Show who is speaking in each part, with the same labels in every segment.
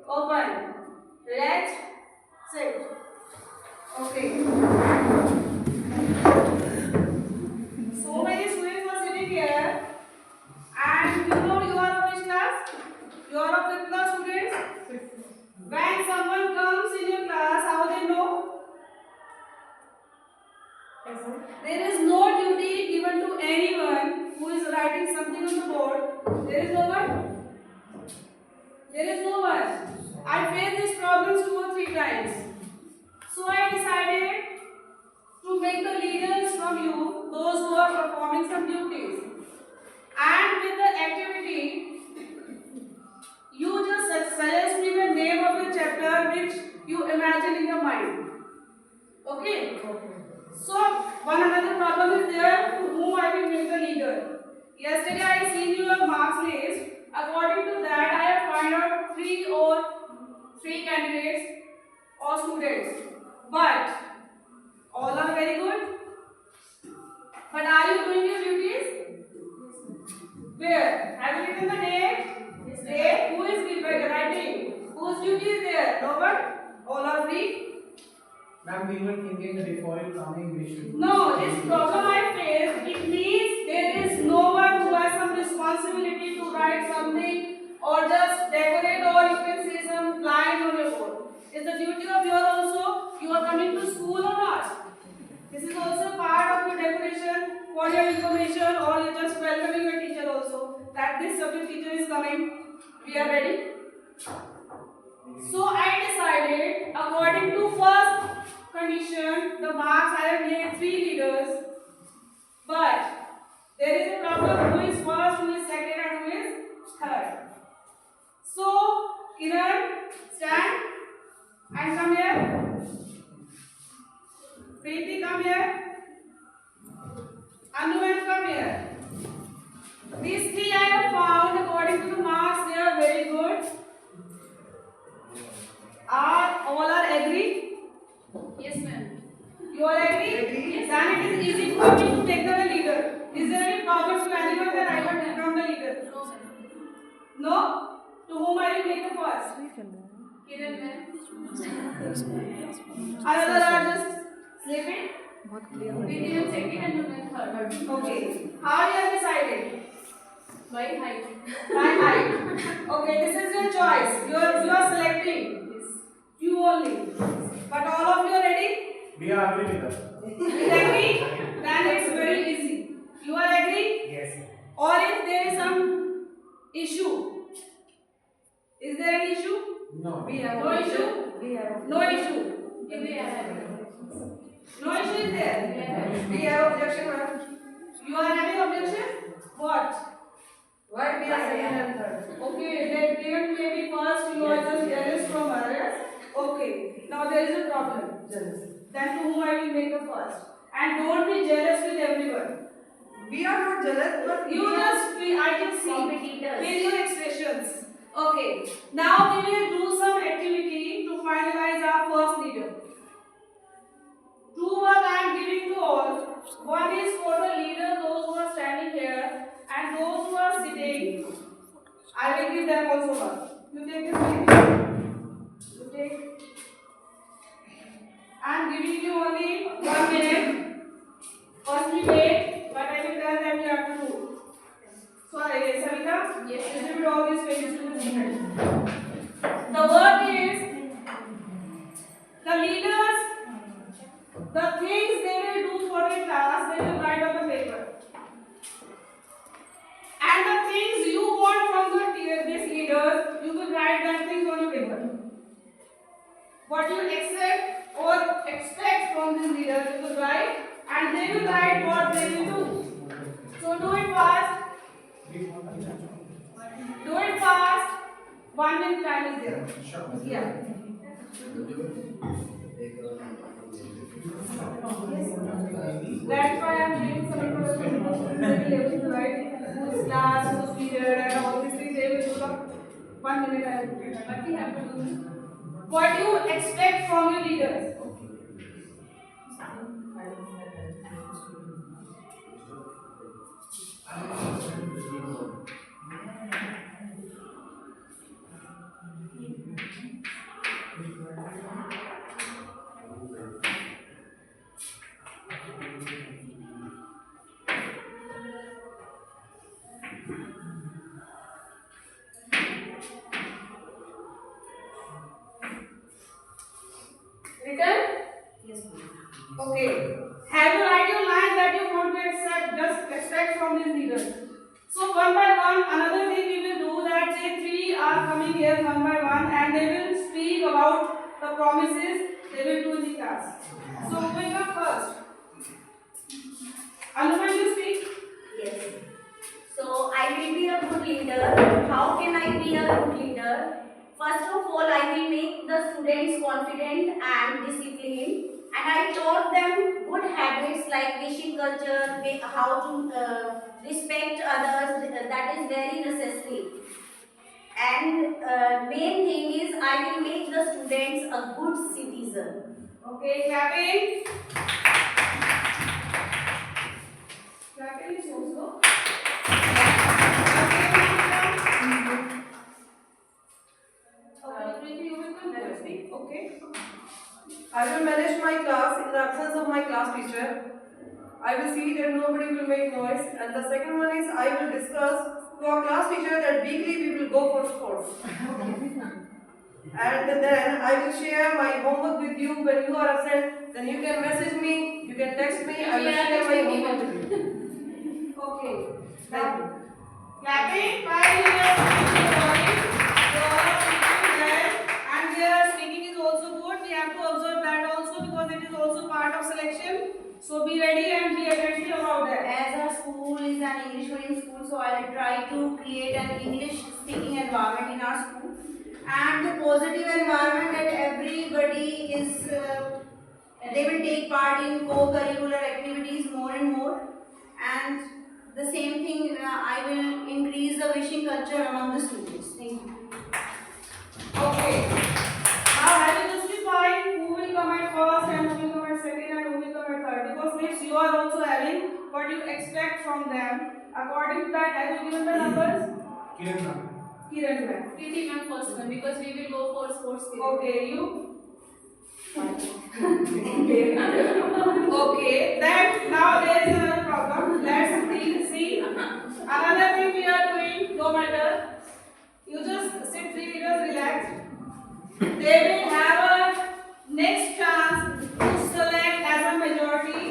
Speaker 1: Open. Let's sit. Okay. So many students are sitting here, and you know you are of which class? You are of fifth class students. When someone comes in your class, how they know? There is no duty given to anyone who is writing something on the board. There is no one. There is no one. I faced these problems 2 or 3 times. So I decided to make the leaders from you, those who are performing some duties. And with the activity, you just suggest me the name of your chapter which you imagine in your mind. Okay? So one another problem is there to whom I will make the leader. Yesterday I seen your marks list. According to that, I have found out 3 candidates or students. But all are very good. But are you doing your duties? Where? Have you written the date? Date? Who is writing? Whose duty is there? No one? All are free?
Speaker 2: Ma'am, we were thinking that before you coming, we should.
Speaker 1: No, this problem I face, it means there is no one who has some responsibility to write something or just decorate, or you can say some line on your board. Is the duty of yours also? You are coming to school or not? This is also part of your decoration for your information, or you are just welcoming your teacher also that this subject teacher is coming. We are ready. So I decided, according to first condition, the marks I have made 3 leaders, but there is a problem who is first, who is second, and who is third. So Kiran, stand and come here. Preeti, come here. Anuman, come here. These 3 I have found, according to the marks, they are very good. All are agree?
Speaker 3: Yes, ma'am.
Speaker 1: You all agree? Yes. Then it is easy for me to take the leader. Is there any problem to anyone that I will become the leader?
Speaker 3: No, ma'am.
Speaker 1: No? To whom I will make the first?
Speaker 3: Kiran, ma'am.
Speaker 1: Others are just sleeping?
Speaker 3: Preeti, ma'am, second, and ma'am, third.
Speaker 1: Okay. How you have decided?
Speaker 3: By height.
Speaker 1: By height. Okay, this is your choice. You are selecting.
Speaker 3: Yes.
Speaker 1: You only. But all of you are ready?
Speaker 2: We are agree with us.
Speaker 1: You agree? Then it's very easy. You are agree?
Speaker 2: Yes.
Speaker 1: Or if there is some issue. Is there any issue?
Speaker 2: No.
Speaker 1: No issue? No issue.
Speaker 3: If we are having.
Speaker 1: No issue is there? We have objection. You are having objection? What?
Speaker 4: Why we are second and third?
Speaker 1: Okay, let Kiran maybe first, you are just jealous from others. Okay, now there is a problem.
Speaker 4: Jealous.
Speaker 1: Then to whom I will make the first. And don't be jealous with everyone.
Speaker 4: We are not jealous, but
Speaker 1: You just feel, I can see.
Speaker 3: Competitors.
Speaker 1: Feel your expressions. Okay, now we will do some activity to finalize our first leader. 2 work I am giving to all. One is for the leader, those who are standing here, and those who are sitting. I will give them also one. You take this one. You take. I am giving you only 1 minute. Firstly wait, but I will tell them you have to do. Sorry, Savita?
Speaker 3: Yes,
Speaker 1: Distribute all these pages to the students. The work is the leaders, the things they will do for the class, they will write on the paper. And the things you want from these leaders, you will write that things on your paper. What you accept or expect from these leaders, you will write, and they will write what they will do. So do it fast. Do it fast. 1 minute time is there. Yeah. That's why I'm giving some information. They will be able to write whose class, whose period, and all these things. They will do the 1 minute. But we have to do what you expect from your leaders. Written?
Speaker 4: Yes, ma'am.
Speaker 1: Okay. Have you write your line that you want to extract from these leaders? So one by one, another thing we will do that they three are coming here one by one and they will speak about the promises they will do in the class. So who will come first? Anuman, you speak.
Speaker 5: Yes. So I will be a good leader. How can I be a good leader? First of all, I will make the students confident and disciplined. And I taught them good habits like wishing culture, how to respect others. That is very necessary. And main thing is I will make the students a good citizen.
Speaker 1: Okay, clapping. Clapping is also. Okay, you will come first. Okay.
Speaker 4: I will manage my class in the absence of my class teacher. I will see that nobody will make noise. And the second one is I will discuss to our class teacher that weekly we will go for sports. And then I will share my homework with you when you are absent. Then you can message me, you can text me. I will share my homework with you.
Speaker 1: Okay.
Speaker 4: Thank you.
Speaker 1: Clapping. 5 years. And their speaking is also good. We have to observe that also because it is also part of selection. So be ready and be attentive about that.
Speaker 5: As our school is an English medium school, so I will try to create an English speaking environment in our school. And the positive environment that everybody is, they will take part in co-curricular activities more and more. And the same thing, I will increase the wishing culture among the students. Thank you.
Speaker 1: Okay. Now having justified who will come at first and who will come at second and who will come at third. Because next you are also having what you expect from them. According to that, have you given the numbers?
Speaker 2: Kiran ma'am.
Speaker 1: Kiran ma'am.
Speaker 3: Preeti ma'am first one because we will go for sports.
Speaker 1: Okay, you? Okay, then now there is another problem. Let's see. Another thing we are doing, no matter. You just sit 3 meters relaxed. They will have a next chance to select as a majority.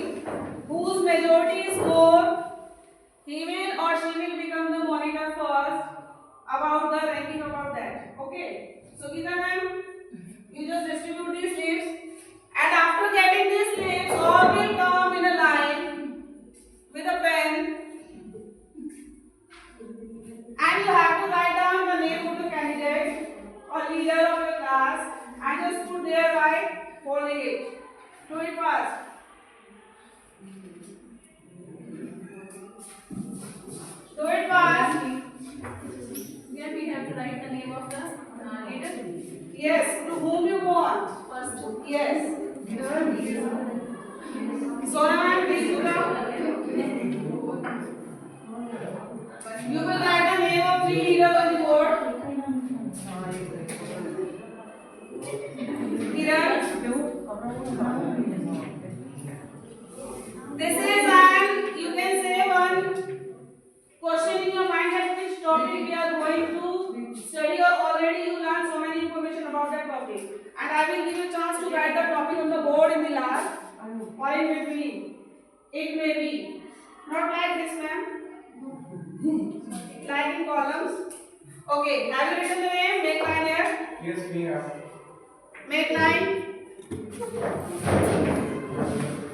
Speaker 1: Whose majority is more, he will or she will become the monitor first about the ranking about that. Okay. So Geeta ma'am, you just distribute these slips. And after getting these slips, all will come in a line with a pen. And you have to write down the name of the candidate or leader of your class and just put there by folding it. Do it fast. Do it fast.
Speaker 3: Here we have to write the name of the leader.
Speaker 1: Yes, to whom you want.
Speaker 3: First.
Speaker 1: Yes. Sona ma'am, please do that. You will write the name of 3 leaders on the board. Kiran. This is an, you can say one question in your mind that which topic we are going to study or already you learned so many information about that topic. And I will give you a chance to write the topic on the board in the last or in between. It may be. Not like this ma'am. Like in columns. Okay, have you written the name? Make line here.
Speaker 2: Yes, we have.
Speaker 1: Make line.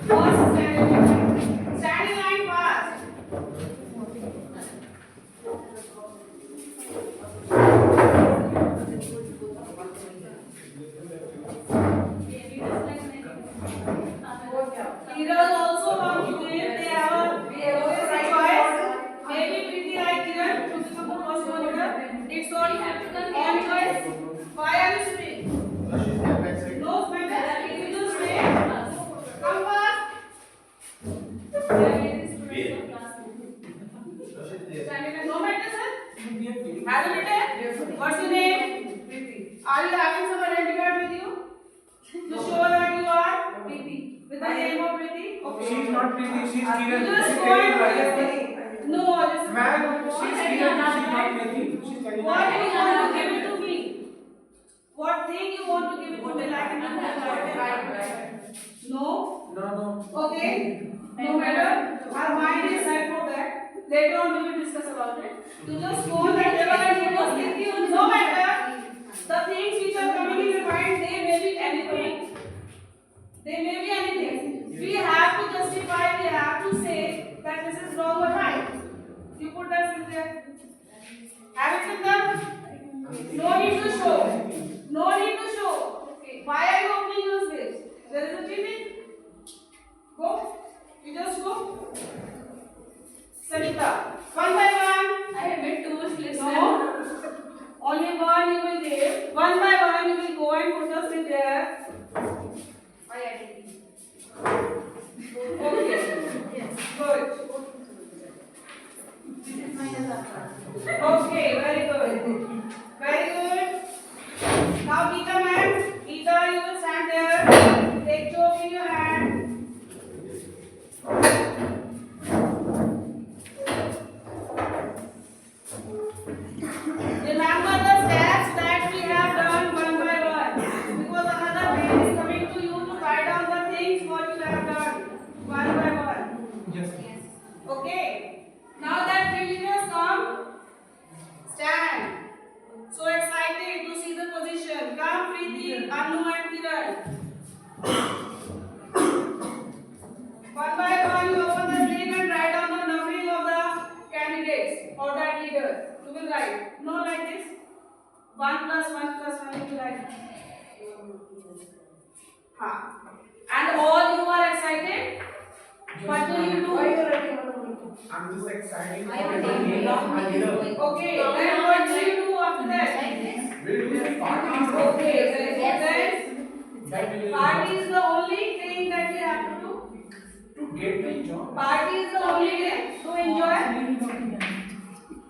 Speaker 1: First standing line. Standing line fast. Leaders also want to give, they have a choice. Maybe pretty like Kiran to become the first one leader. It's all on choice. Why are you sitting? No, matter. If you just wait, come fast. No matter, sir. Have you written? What's your name?
Speaker 4: Preeti.
Speaker 1: Are you having some identity card with you? To show that you are Preeti. With the name of Preeti? Okay.
Speaker 2: She is not Preeti, she is Kiran.
Speaker 1: You just
Speaker 2: She is
Speaker 1: go
Speaker 2: telling
Speaker 1: and
Speaker 2: you.
Speaker 1: no, just
Speaker 2: Ma'am, she is Kiran, she is not Preeti. She is telling
Speaker 1: what do
Speaker 2: you.
Speaker 1: you want to give it to me? What thing you want to give it to Would you like to No?
Speaker 2: No.
Speaker 1: Okay. No matter. Our mind is set for that. Later on we will discuss about it. You just go that whatever you was thinking, no matter the things which are coming in your mind, they may be anything. They may be anything. We have to justify, we have to say that this is wrong or right. You put that in there. Have it with them? No need to show. No need to show. Why are you opening your face? There is a TV. Go. You just go. Sanita. One by one.
Speaker 3: I have made too much listen.
Speaker 1: No. Only one you will give. One by one you will go and put us in there. Okay. Good. Okay, very good. Very good. Now Geeta ma'am, Geeta you will stand there. Take chalk in your hand. Remember the steps that we have done one by one. Because another pain is coming to you to write down the things what you have done one by one.
Speaker 2: Yes.
Speaker 1: Okay. Now that visitors come, stand. So excited to see the position. Come, Preeti, Anu and Kiran. One by one, you open the slip and write down the numbering of the candidates or that leader. You will write. No like this. 1 plus 1 plus 1 you will write. Ha. And all you are excited. What do you do?
Speaker 2: I'm just excited for
Speaker 3: I
Speaker 2: the
Speaker 3: will
Speaker 2: name of my leader.
Speaker 1: Okay, then what do you do after that?
Speaker 2: We'll do some parties.
Speaker 1: Okay, very good. Then
Speaker 2: That will
Speaker 1: party is the only thing that we have to do.
Speaker 2: to get the job.
Speaker 1: Party is the only way to enjoy.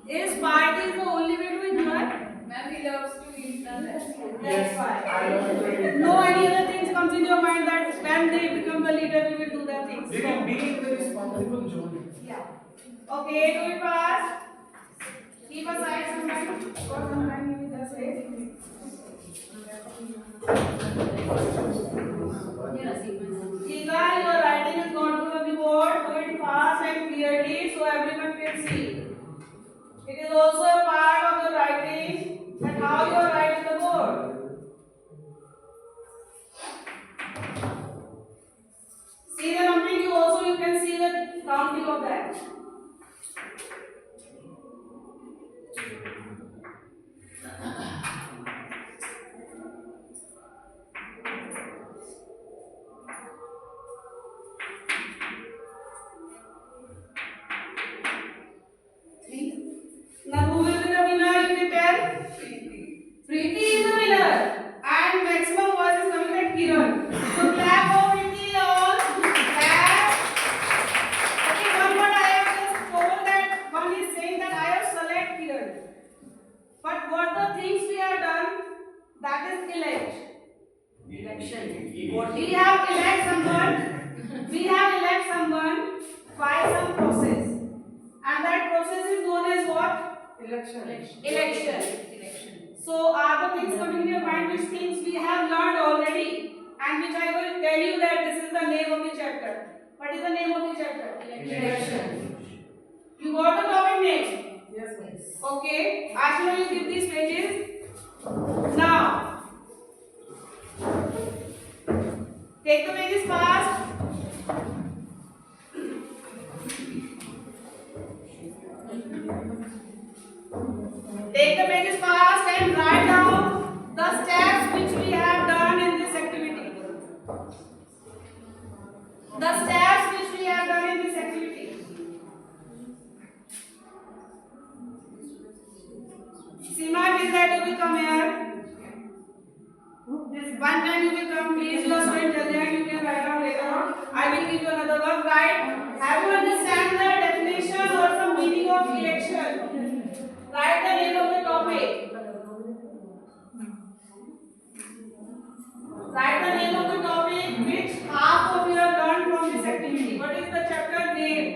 Speaker 1: Is party is the only way to enjoy?
Speaker 3: Ma'am, he loves to eat that.
Speaker 1: That's why.
Speaker 2: I love to eat.
Speaker 1: No any other things comes in your mind that when they become the leader, we will do that things.
Speaker 2: They will be in the responsible zone.
Speaker 1: Yeah. Okay, do it fast. Keep aside some time. For some time, you will just wait. Geeta, your writing is not going to be board. Do it fast and clearly so everyone can see. It is also a part of your writing and how you are writing the board. See the numbering, you can see the counting of that. Now who will be the winner? You can tell. Preeti is the winner, and maximum voice is coming at Kiran. So clap for Preeti all. Clap. Okay, one word I have just told that one is saying that I have select Kiran. But what the things we have done, that is elect.
Speaker 4: Election.
Speaker 1: We have elect someone. We have elect someone by some process, and that process is known as what?
Speaker 4: Election.
Speaker 1: Election. So are the things coming in your mind which things we have learned already and which I will tell you that this is the name of the chapter. What is the name of the chapter?
Speaker 4: Election.
Speaker 1: You got the topic name?
Speaker 4: Yes, miss.
Speaker 1: Okay. Ashna will give these pages. Now, take the pages fast. Take the pages fast and write down the steps which we have done in this activity. The steps which we have done in this activity. Seema, is that you will come here? This one time you will come, please. You are student and you can write down later on. I will give you another work. Right? Have you understand the definition or some meaning of election? Write the name of the topic. Write the name of the topic which half of you have learned from this activity. What is the chapter name?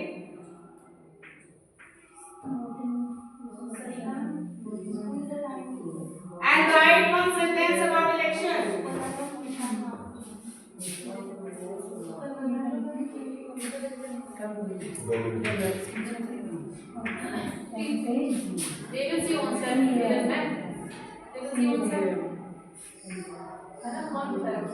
Speaker 1: And write one sentence about election.
Speaker 3: They will see on set. Yes, ma'am. They will see on set. कौन बताएगा?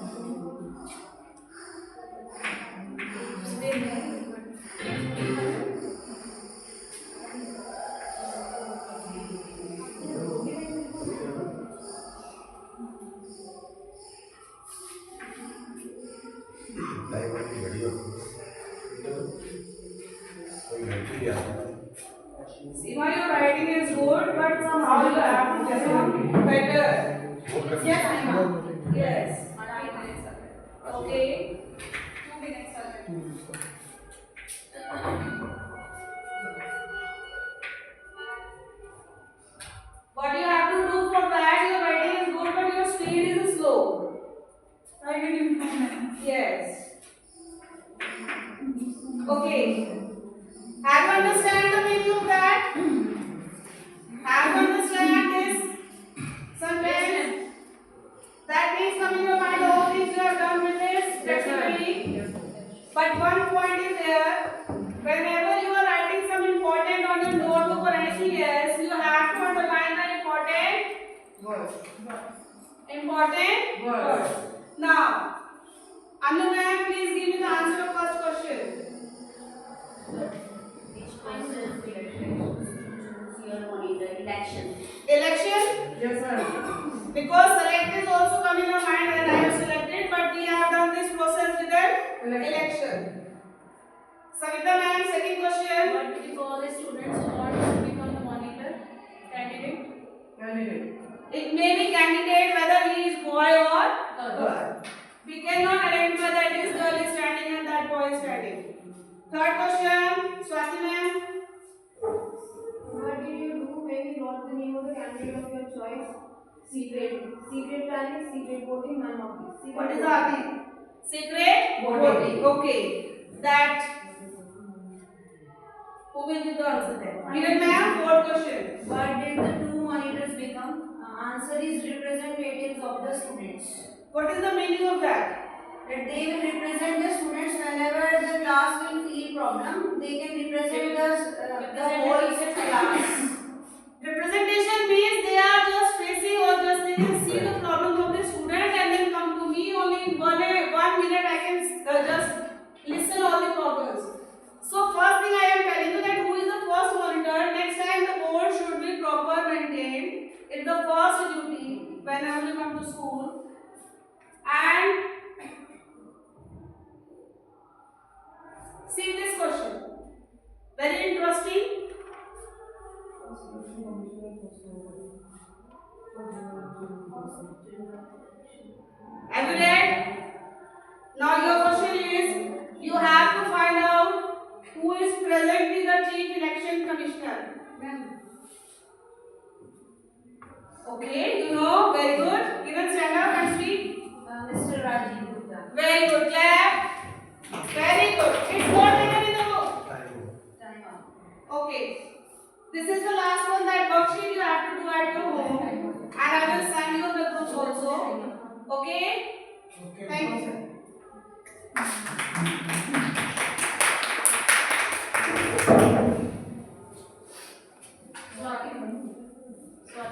Speaker 1: Seema, your writing is good, but somehow you have to become better. Yes, Seema. Yes. Okay.
Speaker 3: 2 minutes are there.
Speaker 1: What you have to do for that, your writing is good, but your speed is slow.
Speaker 3: I will improve.
Speaker 1: Yes. Okay. Have you understand the meaning of that? Have you understand this? Sometimes that means come in your mind, all things you have done with this practically. But one point is there. Whenever you are writing some important on your notebook or anything else, you have to underline the important
Speaker 4: Words.
Speaker 1: words. Now, Anu ma'am, please give me the answer of first question.
Speaker 5: Which person your monitor? Election.
Speaker 1: Election,
Speaker 4: Yes, sir.
Speaker 1: because select is also coming in your mind and I have selected, but we have done this process with an election. Savita ma'am, second question.
Speaker 3: What do we call the students who want to become the monitor? Candidate?
Speaker 4: Candidate.
Speaker 1: It may be candidate whether he is boy or
Speaker 3: Girl.
Speaker 1: we cannot identify that this girl is standing and that boy is standing. Third question, Swati ma'am.
Speaker 6: What did you do when you wrote the name of the candidate of your choice? Secret. Secret planning, secret voting, none of these.
Speaker 1: What is the thing? Secret
Speaker 4: Voting.
Speaker 1: Okay. That. Who will give the answer then? Kiran ma'am, fourth question.
Speaker 6: What did the two monitors become? Answer is representatives of the students.
Speaker 1: What is the meaning of that?
Speaker 6: That they will represent the students whenever the class will feel problem. They can represent the whole class.
Speaker 1: Representation means they are just facing or just they can see the problem of the student and then come to me. Only in 1 minute I can just listen all the problems. So first thing I am telling you that who is the first monitor. Next time the board should be proper maintained. It's the first duty whenever you come to school. And see this question. Very interesting. Have you read? Now your question is, you have to find out who is presently the Chief Election Commissioner. Okay, you know, very good. Even stand up and speak.
Speaker 6: Mr. Rajiv Gupta.
Speaker 1: Very good. Clap. Very good. It's not written in the book.
Speaker 6: Time out.
Speaker 1: Okay. This is the last one, that worksheet you have to do at your home. And I will send you the group also. Okay?
Speaker 2: Okay.
Speaker 1: Thank you.